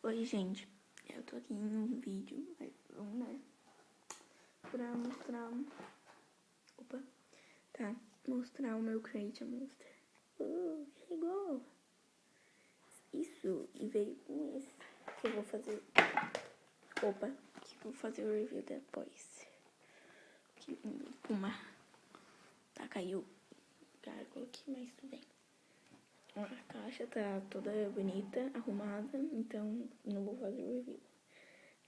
Oi, gente. Eu tô aqui em um vídeo, né? Pra mostrar... Opa. Tá. Mostrar o meu Create a Monster. Chegou. Isso. E veio com esse. Que eu vou fazer... Opa. Que eu vou fazer o review depois. Que Puma. Tá, caiu. Gárgula aqui, mas tudo bem. A caixa tá toda bonita, arrumada, então não vou fazer o review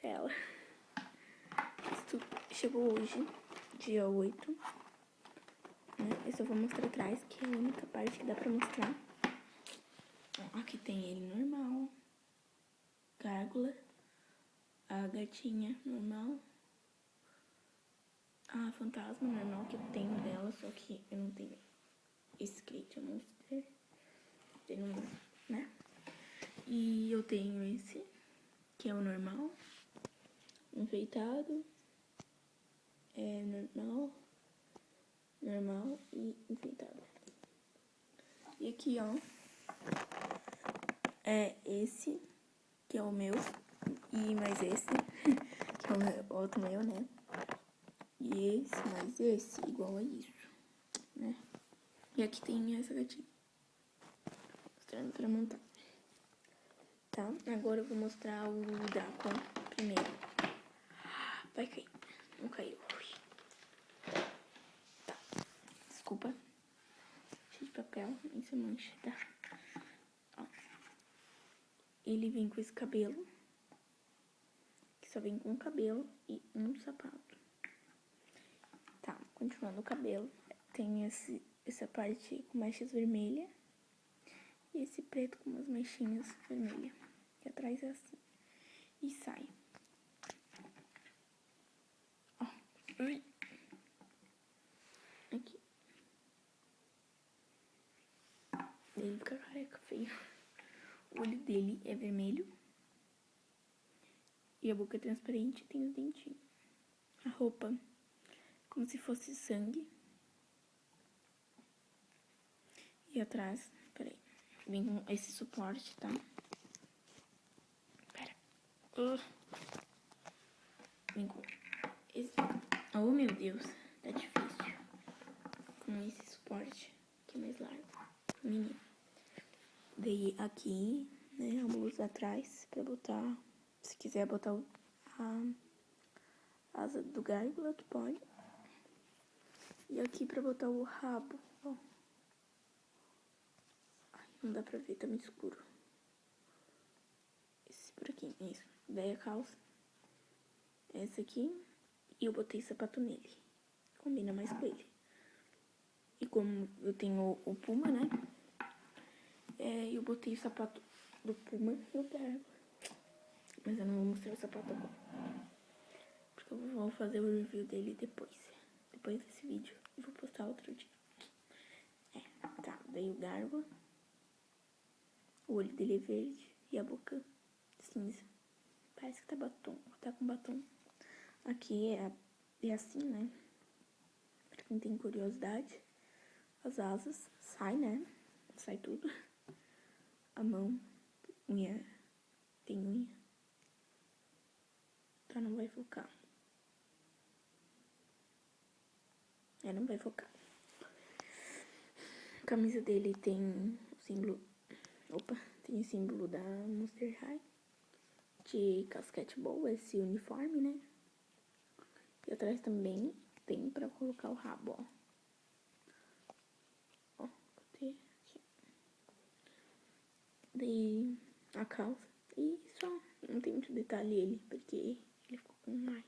dela. Isso chegou hoje, dia 8. Né? Eu só vou mostrar atrás, que é a única parte que dá pra mostrar. Aqui tem ele normal, gárgula, a gatinha normal, a fantasma normal que eu tenho dela, só que eu não tenho esse Create a Monster. Tenho, né? E eu tenho esse, que é o normal, enfeitado, normal e enfeitado. E aqui, ó, é esse, que é o meu, e mais esse, que é o meu, outro meu, né? E esse, mais esse, igual a isso, né? E aqui tem essa gatinha, mostrando pra montar. Tá, agora eu vou mostrar o Drácula primeiro. Vai cair, não caiu. Tá, desculpa. Cheio de papel, isso é mancha, tá? Ó. Ele vem com esse cabelo, que só vem com um cabelo e um sapato. Tá, continuando o cabelo, tem essa parte com mechas vermelhas e esse preto com umas mechinhas vermelhas, que atrás é assim, e sai. Ó, aqui. Ele fica careca, feio. O olho dele é vermelho e a boca é transparente e tem os dentinhos. A roupa, como se fosse sangue. E atrás, peraí, vem com esse suporte, tá? Pera. Vem com esse... Oh, meu Deus, tá difícil. Com esse suporte, que é mais largo. Menino. Daí aqui, né, a blusa atrás, pra botar... Se quiser botar a asa do gárgula, tu pode. E aqui pra botar o rabo, ó. Ai, não dá pra ver, tá muito escuro. Esse por aqui, isso. Daí a calça. Essa aqui. E eu botei sapato nele. Combina mais com ele. E como eu tenho o Puma, né? Eu botei o sapato do Puma no gárgula. Mas eu não vou mostrar o sapato agora. Porque eu vou fazer o review dele depois. Depois desse vídeo. E vou postar outro dia. Tá. Daí o gárgula. O olho dele é verde. E a boca cinza. Parece que tá batom. Tá com batom. Aqui é assim, né? Pra quem tem curiosidade. As asas. Sai, né? Sai tudo. A mão. Unha. Tem unha. Tá, não vai focar. Não vai focar. A camisa dele tem o símbolo... Opa, tem o símbolo da Monster High. De basquetebol, esse uniforme, né? E atrás também tem pra colocar o rabo, ó. Ó, cadê? Aqui. Daí a calça. E só. Não tem muito detalhe ele, porque ele ficou com mais.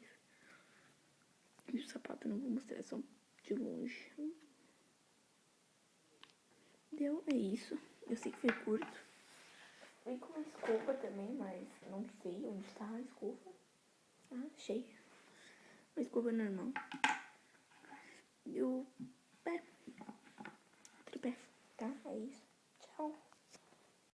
E o sapato eu não vou mostrar, só de longe. Deu, é isso. Eu sei que foi curto. Vem com uma escova também, mas não sei onde tá a escova. Ah, achei. Uma escova normal. E o pé. Tripé, tá? É isso. Tchau.